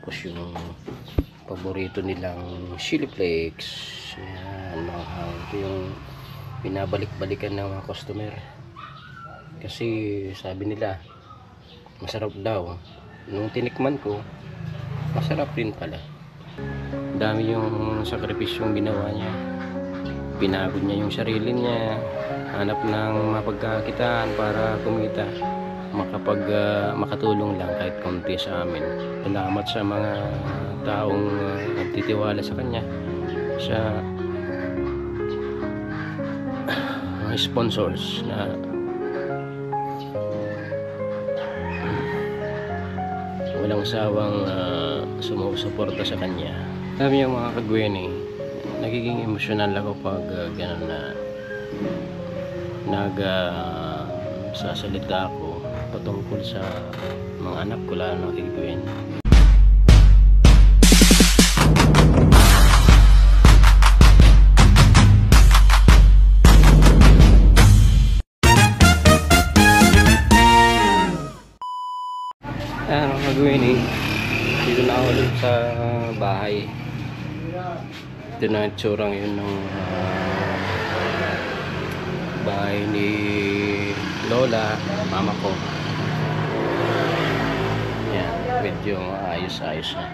Tapos yung paborito nilang chili flakes. Yan, ito yung binabalik-balikan ng mga customer. Kasi sabi nila masarap daw. Nung tinikman ko, masarap rin pala. Dami yung sakripisyong ginawa niya. Pinagod niya yung sarili niya, hanap ng mapagkakitaan para kumita, makatulong lang kahit konti sa amin. Salamat sa mga taong nagtitiwala sa kanya, sa mga sponsors na walang sawang sumusuporta sa kanya. Sabi yung mga kagwene, nagiging emosyonal ako pag gano'n na sasalita ako patungkol sa mga anak ko, lalo na kay Gwen. Mga Gwen, dito na ako ulit sa bahay. Ito na itsura ngayon ng bahay ni Lola, mama ko. Yan, medyo ayos-ayos na.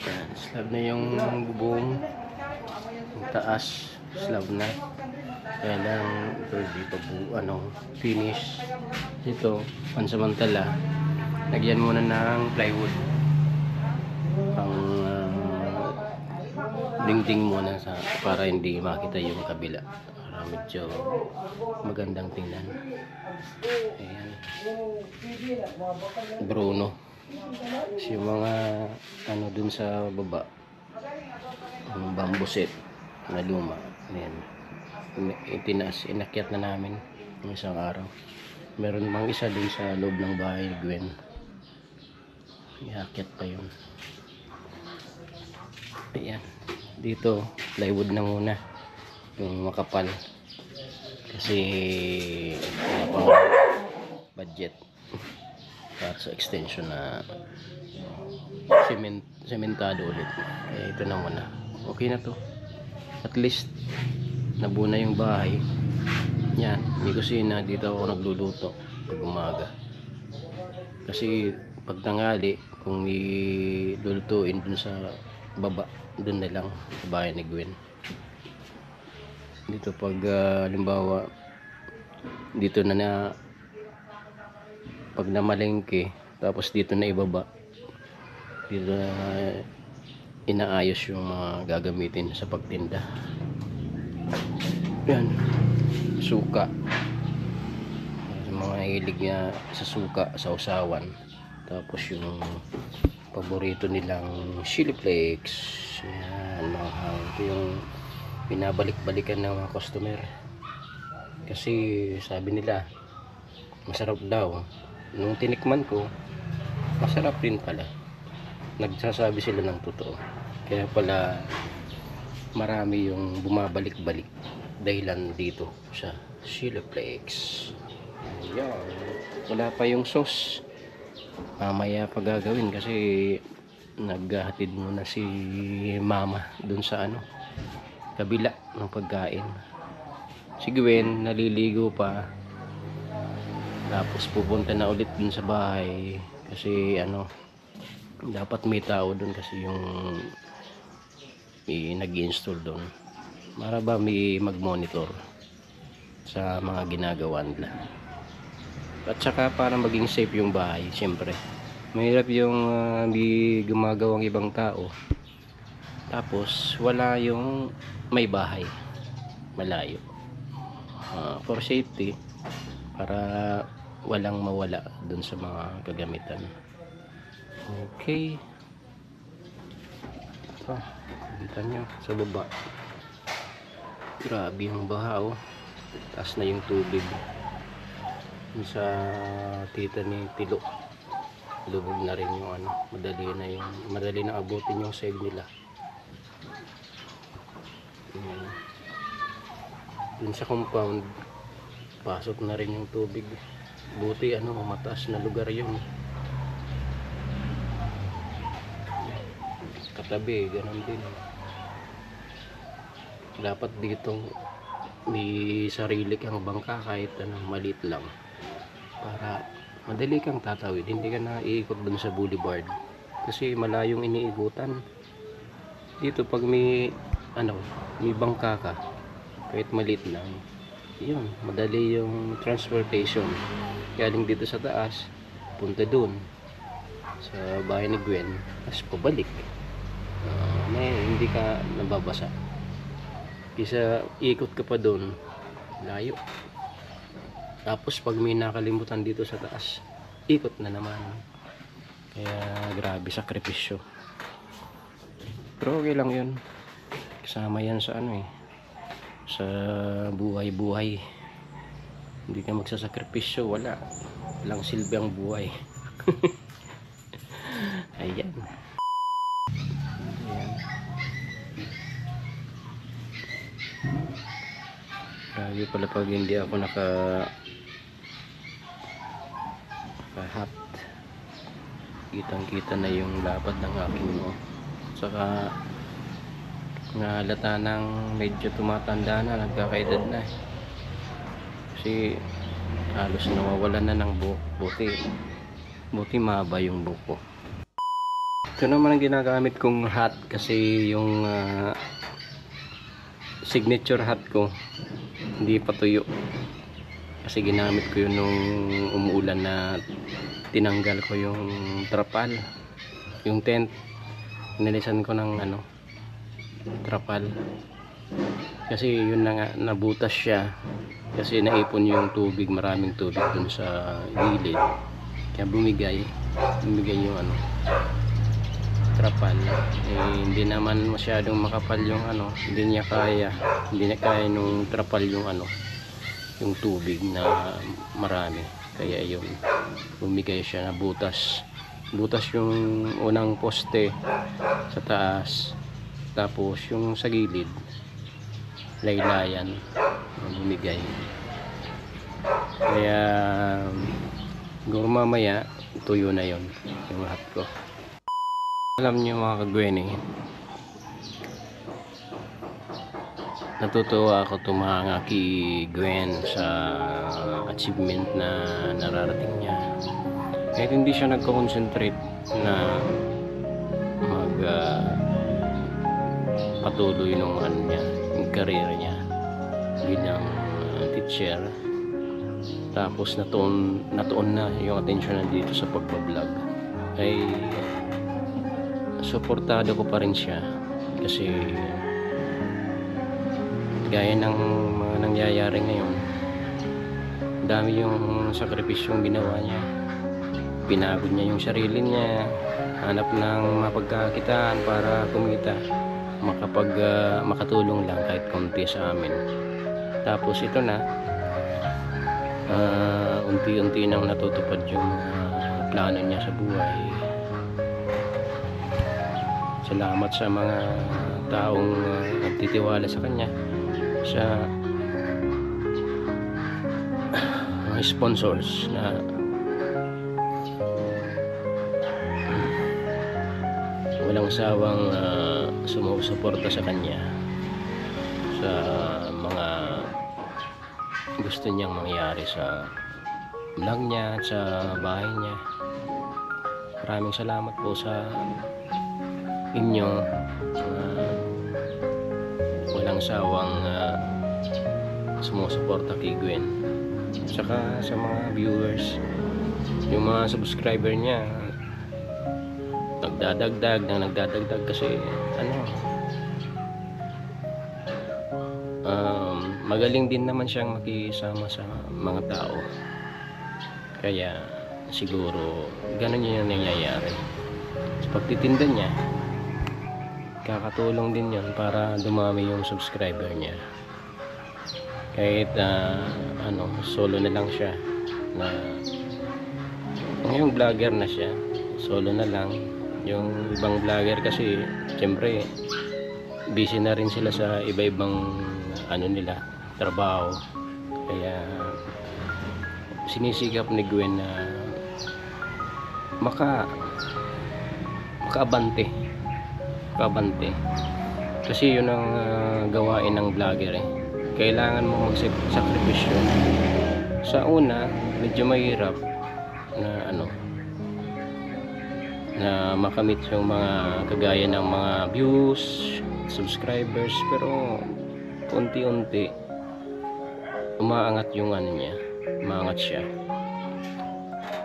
Yan, slab na yung bubong. Yung taas, slab na. Kaya lang ito dito finish. Ito, pansamantala, lagyan muna ng plywood. Pang dingding muna para hindi makita yung kabila, para medyo magandang tingnan. Ayan, Bruno. Kasi yung mga dun sa baba, yung bamboo set na luma. Ayan, inakyat na namin yung isang araw. Meron mang isa dun sa loob ng bahay ni Gwen, iakyat pa yun. Ayan, dito plywood na muna yung makapal kasi wala pang budget para sa extension na sementado ulit. Ito na muna, okay na to, at least nabuo na yung bahay. Yan, may kusina dito ako nagluluto pag umaga, kasi pag tanghali kung ilulutuin dun sa baba, dun na lang sa bahay ni Gwen. Dito pag halimbawa dito na pag namalengke, tapos dito na ibaba, dito na inaayos yung mga gagamitin sa pagtinda. Yan, suka, sa mga hilig niya sa suka, sa usawan. Tapos yung paborito nilang chili flakes. Yan, ito yung binabalik-balikan ng mga customer. Kasi sabi nila masarap daw. Nung tinikman ko, masarap rin pala. Nagsasabi sila ng totoo. Kaya pala marami yung bumabalik-balik dahilan dito sa chili flakes. Ayan, wala pa yung sauce, mamaya pa gagawin kasi naghahatid muna si mama dun sa kabila ng pagkain. Si Gwen naliligo pa, tapos pupunta na ulit dun sa bahay kasi dapat may tao dun, kasi yung nag-install dun para ba may mag-monitor sa mga ginagawa nila, at saka para maging safe yung bahay. Siyempre mahirap yung may gumagawang ibang tao tapos wala yung may bahay malayo. For safety, para walang mawala dun sa mga kagamitan. Okay, ito kita nyo sa baba, grabe yung baha. Taas na yung tubig sa tita ni Tilo. Lubog na rin yung madali na abutin yung save nila. Dun sa compound, pasok na rin yung tubig. Buti mataas na lugar yun. tabi, ganun din. Dapat dito may sarili kang bangka kahit maliit lang, para madali kang tatawid, hindi ka na iikot dun sa boulevard kasi malayong iniikutan. Dito pag may bangka ka kahit maliit lang, yun, madali yung transportation galing dito sa taas punta dun sa bahay ni Gwen, tapos pabalik. Hindi ka nababasa. Isa ikot ka pa doon, layo. Tapos pag may nakalimutan dito sa taas, ikot na naman. Kaya grabe sakripisyo. Pero okay lang yun. Kasama yan sa sa buhay-buhay. Hindi ka magsasakripisyo, walang silbi ang buhay. Ayan. Grabe pala pag hindi ako naka-hat. Kitang-kita na yung lapad ng aking saka halata ng medyo tumatanda na, nagkakaedad na. Kasi halos nawawalan na ng buhok. Buti mahaba yung buhok ko. Ito naman ang ginagamit kong hat kasi yung signature hat ko hindi pa tuyo kasi ginamit ko yun nung umuulan na tinanggal ko yung trapal, yung tent, nilisan ko ng trapal kasi yun na nga, nabutas siya kasi naipon yung tubig, maraming tubig dun sa gilid, kaya bumigay yung trapal. Hindi naman masyadong makapal yung hindi niya kaya nung trapal yung yung tubig na marami, kaya yun bumigay siya, na butas yung unang poste sa taas, tapos yung sa gilid laylayan bumigay. Kaya siguro mamaya tuyo na yon yung hat ko. Alam niyo mga kagweni, natutuwa ako tumanga kay Gwen sa achievement na nararating niya. Kahit hindi siya nagko-concentrate na patuloy nung yung career niya bilang teacher. Tapos natuon na yung atensyon na dito sa pagbablog. Ay suportado ko pa rin siya kasi gaya ng mga nangyayari ngayon, dami yung sakripisyong ginawa niya, pinagod niya yung sarili niya, hanap ng mapagkakitaan para kumita, makatulong lang kahit konti sa amin. Tapos ito na, unti-unti nang natutupad yung plano niya sa buhay. Salamat sa mga taong nagtitiwala sa kanya, sa mga sponsors na walang sawang sumusuporta sa kanya sa mga gusto niyang mangyari sa vlog niya at sa bahay niya. Maraming salamat po sa inyo, walang sawang sumusuporta kay Gwen, saka sa mga viewers, yung mga subscriber niya nagdadagdag kasi magaling din naman siyang makisama sa mga tao, kaya siguro ganun yung nangyayari sa pagtitinda niya. Kakatulong din yun para dumami yung subscriber niya. Kahit solo na lang siya, na ngayong vlogger na siya, solo na lang. Yung ibang vlogger kasi siyempre busy na rin sila sa iba-ibang nila, trabaho. Kaya sinisikap ni Gwen na makaabante kabante. Kasi yun ang gawain ng vlogger eh. Kailangan mo magsakripisyo. Sa una, medyo mahirap na na makamit yung mga kagaya ng mga views, subscribers, pero unti-unti umaangat yung niya, umaangat siya.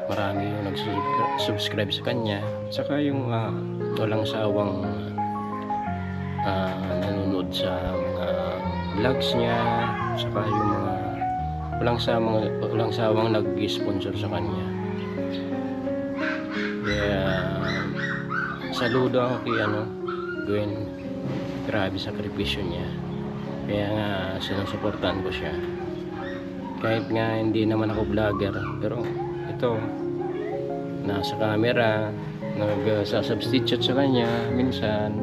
Marami yung nag-subscribe sa kanya, saka yung walang sawang nanonood sa mga vlogs niya, saka yung mga walang sawang nag-sponsor sa kanya. Kaya saludo ako kay Gwen. Grabe sakripisyo niya. Kaya nga sinusuportahan ko siya. Kahit nga hindi naman ako vlogger, pero ito nasa camera, nag-substitute sa kanya minsan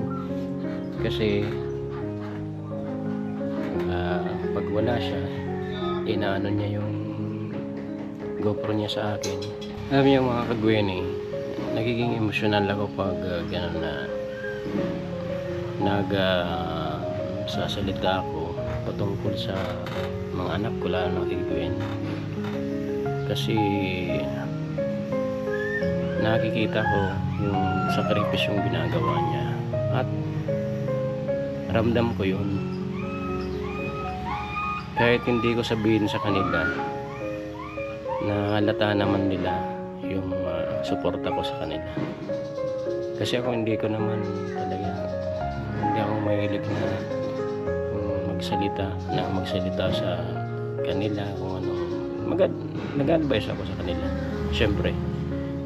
kasi pag wala siya, inaano niya yung GoPro niya sa akin. Alam niyo mga kagwen eh, nagiging emosyonal ako pag gano'n na sasalita ako patungkol sa mga anak ko, lalo na kay Gwen. Kasi nakikita ko yung sakripisyong ginagawa niya at ramdam ko yun. Kahit hindi ko sabihin sa kanila, na halata naman nila yung suporta ko sa kanila. Kasi ako hindi ako mahilig na magsalita sa kanila kung ano. Nag-advise ako sa kanila. Siyempre,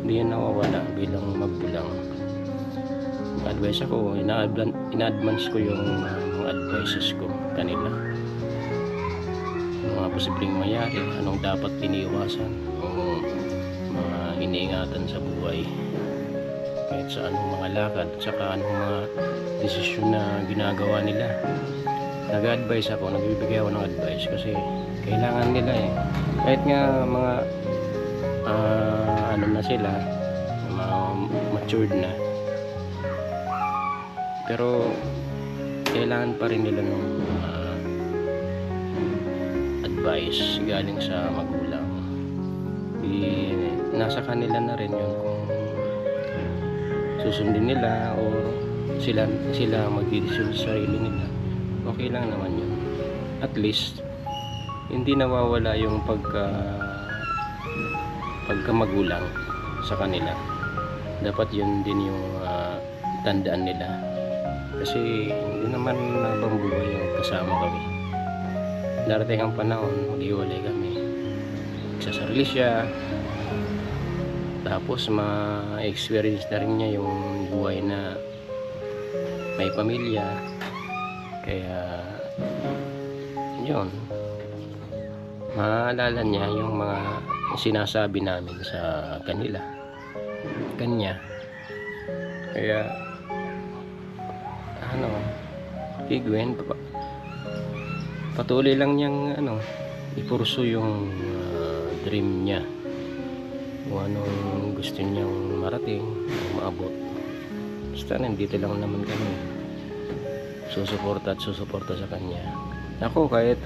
hindi yan nawawala bilang magulang. Nag-advise ako, in-advance ko yung mga advices ko kanila. Mga posibleng mayari, anong dapat iniiwasan, mga iniingatan sa buhay, kahit sa anong mga lakad, saka anong mga desisyon na ginagawa nila. Nag-advise ako, nagbibigay ako ng advice kasi kailangan nila eh. Kahit nga mga na sila, mga matured na, pero kailangan pa rin nila ng advice galing sa magulang. Nasa kanila na rin yun kung susundin nila o sila magdidesisyon sa sarili nila. Okay lang naman yun. At least hindi nawawala yung pagkamagulang sa kanila. Dapat yun din yung tandaan nila. Kasi hindi naman habang buhay yung kasama kami. Darating ang panahon, maghiwalay kami. Magsasarili siya. Tapos ma-experience na rin niya yung buhay na may pamilya. Kaya yun, maalala niya yung mga sinasabi namin sa kanya. Kaya kay Gwen, patuloy lang niyang ipursu yung dream niya, kung anong gusto niyang marating o maabot. Basta nandito lang naman kami, susuporta sa kanya. Ako kahit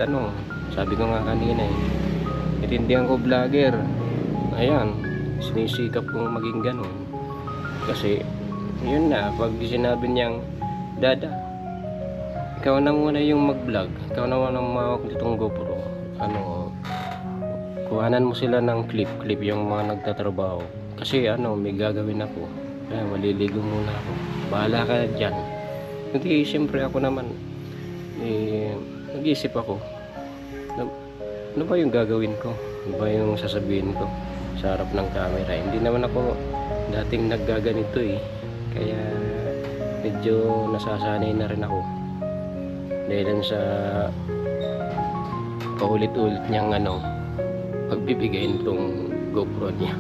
sabi ko nga kanina itindihan ko vlogger, ayan, sinisikap kong maging ganun. Kasi yun na, pag sinabi niyang Dada, ikaw na muna yung mag-vlog, ikaw na muna mawak nitong GoPro, kuhanan mo sila ng clip yung mga nagtatrabaho. Kasi may gagawin ako, kaya maliligo muna ako, bahala ka dyan. Hindi, siyempre ako naman nag-iisip ako, ano ba yung gagawin ko, ano ba yung sasabihin ko sa harap ng camera. Hindi naman ako dating naggaganito kaya medyo nasasanay na rin ako dahil sa paulit-ulit niyang pagbibigay nitong GoPro niya.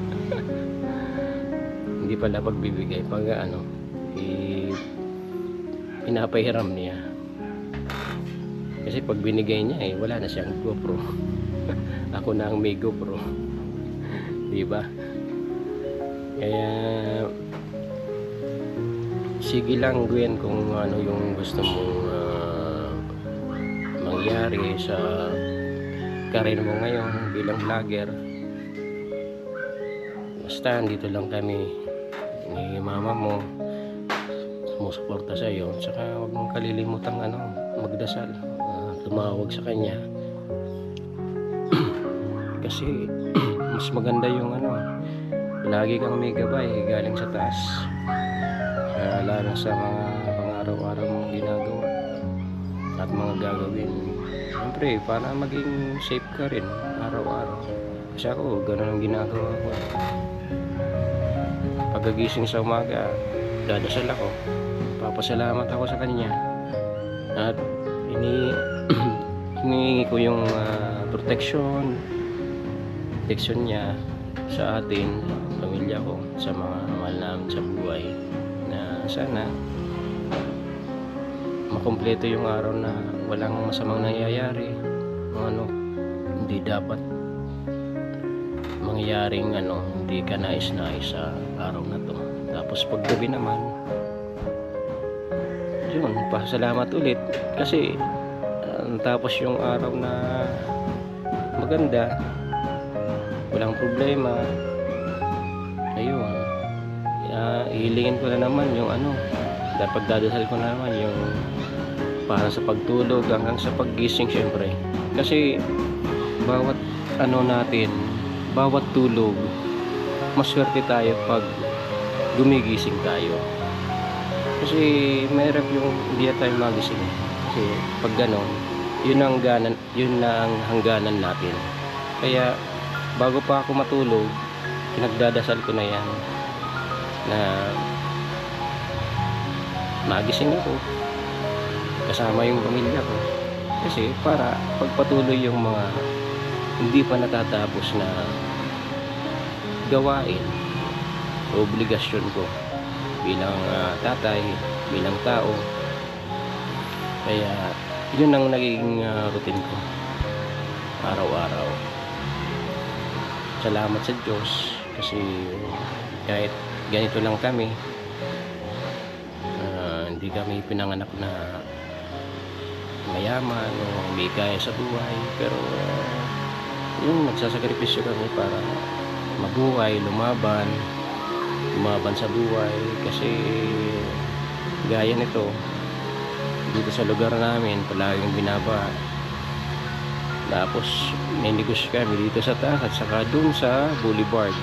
Hindi pala pagbibigay, pag pinapahiram niya. Kasi pag binigay niya wala na siyang GoPro. Ako na ang may GoPro. Diba? Kaya sige lang Gwen kung ano yung gusto mong mangyari sa karir mo ngayon bilang vlogger. Basta dito lang kami ni mama mo sumusuporta sa iyo, saka huwag mong kalilimutang magdasal, tumawag sa kanya kasi mas maganda yung lagi kang may gabay galing sa taas, lalo sa mga pang-araw-araw mong ginagawa at mga gagawin, siyempre para maging safe ka rin araw-araw. Kasi ako ganun ang ginagawa ko. Pagkagising sa umaga, dadasal ako, papasalamat ako sa kanya, at hinihingi ko yung protection niya sa atin, pamilya ko, sa mga mahal namin sa buhay, na sana makumpleto yung araw na walang masamang nangyayari, hindi dapat mangyaring hindi ka nais-nais sa araw na to. Tapos paggabi naman, yun, pasalamat ulit kasi tapos yung araw na maganda, walang problema, ayun, ihilingin ko na naman yung pagdadasal ko na naman yung para sa pagtulog hanggang sa paggising, syempre. Kasi bawat natin, bawat tulog, maswerte tayo pag gumigising tayo. Kasi mahirap yung hindi tayo magising. Kasi pag ganon, yun ang hangganan natin. Kaya bago pa ako matulog, pinagdadasal ko na yan na magising ako kasama yung pamilya ko, kasi para pagpatuloy yung mga hindi pa natatapos na gawain o obligasyon ko bilang tatay, bilang tao. Kaya yun ang naging routine ko araw-araw. Salamat sa Diyos kasi kahit ganito lang kami, hindi kami pinanganak na mayaman o may kaya sa buhay, pero yung nagsasakripisyo kami para mabuhay, lumaban sa buhay. Kasi gaya nito dito sa lugar namin, palaging binaba, tapos may negosyo kami dito sa taas at saka dun sa boulevard.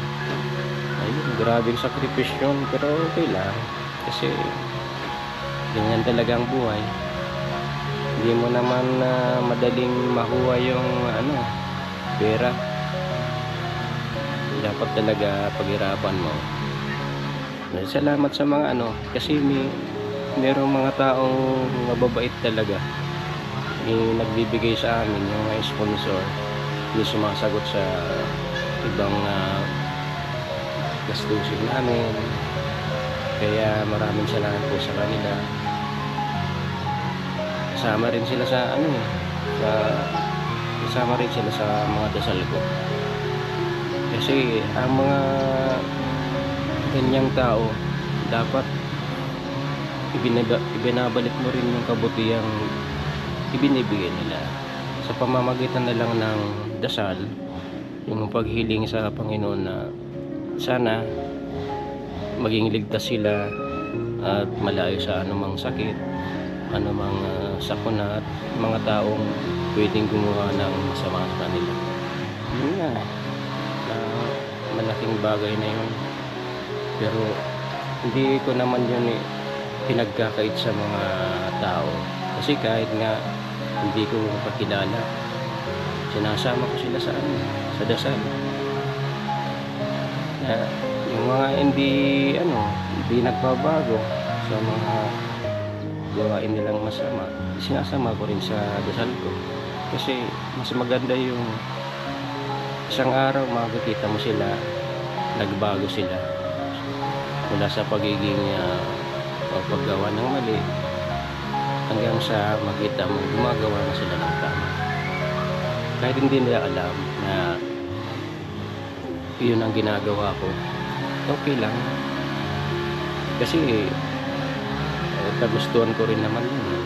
Ayun, grabing sakripisyo, pero okay lang kasi ganyan talaga ang buhay. Hindi mo naman madaling makuha yung pera. Dapat talaga paghirapan mo. Salamat sa mga kasi merong mga taong mababait talaga, yung nagbibigay sa amin, yung mga sponsor, yung sumasagot sa ibang gastusin namin. Kaya maraming salamat po sa kanila. Kasama rin sila sa kasama rin sila sa mga dasal ko. Kasi ang mga ganyang tao, dapat ibinabalik mo rin yung kabutihang ibinibigay nila sa pamamagitan na lang ng dasal, yung paghiling sa Panginoon na sana maging ligtas sila at malayo sa anumang sakit, anumang sakuna, at mga taong pwedeng gumawa ng masama sa kanila. Yun nga, malaking bagay na yun, pero hindi ko naman yun pinagkakait sa mga tao, kasi kahit nga hindi ko pakilala, sinasama ko sila sa dasal. Yung mga hindi nagbabago sa mga gawain nilang masama, sinasama ko rin sa dasal ko. Kasi mas maganda yung isang araw makikita mo sila, nagbago sila mula sa pagiging paggawa ng mali hanggang sa makita mo gumagawa na sila ng tama, kahit hindi nila alam na yun ang ginagawa ko. Okay lang, kasi kagustuhan ko rin naman yun.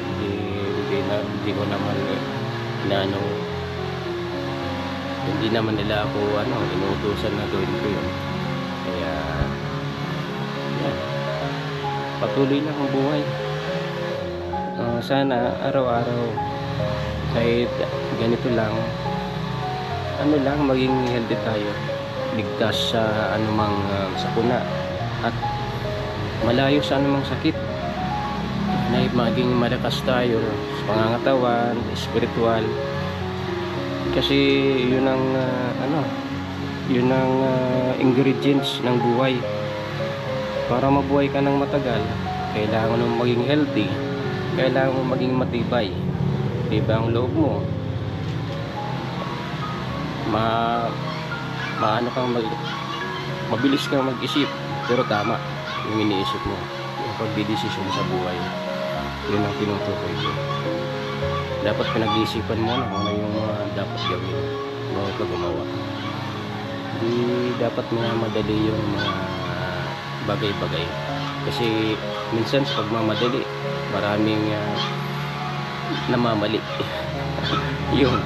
Hindi ko naman inaano, hindi naman nila ako inuutusan na gawin ko yun. Kaya yan, patuloy lang ang buhay. Sana araw-araw kahit ganito lang, maging healthy tayo, ligtas sa anumang sakuna at malayo sa anumang sakit, na maging malakas tayo sa pangangatawan, spiritual, kasi yun ang ingredients ng buhay. Para mabuhay ka ng matagal, kailangan mo maging healthy, kailangan mo maging matibay, diba ang loob mo, mabilis kang mag-isip, pero tama yung iniisip mo, yung pagdidesisyon sa buhay. Yun ang tinutukoy ko. Dapat pinag-iisipan mo na kung ano yung dapat gawin bago ka gumawa. Hindi dapat madali yung mga bagay-bagay, kasi minsan sa pagmamadali maraming namamali. Yun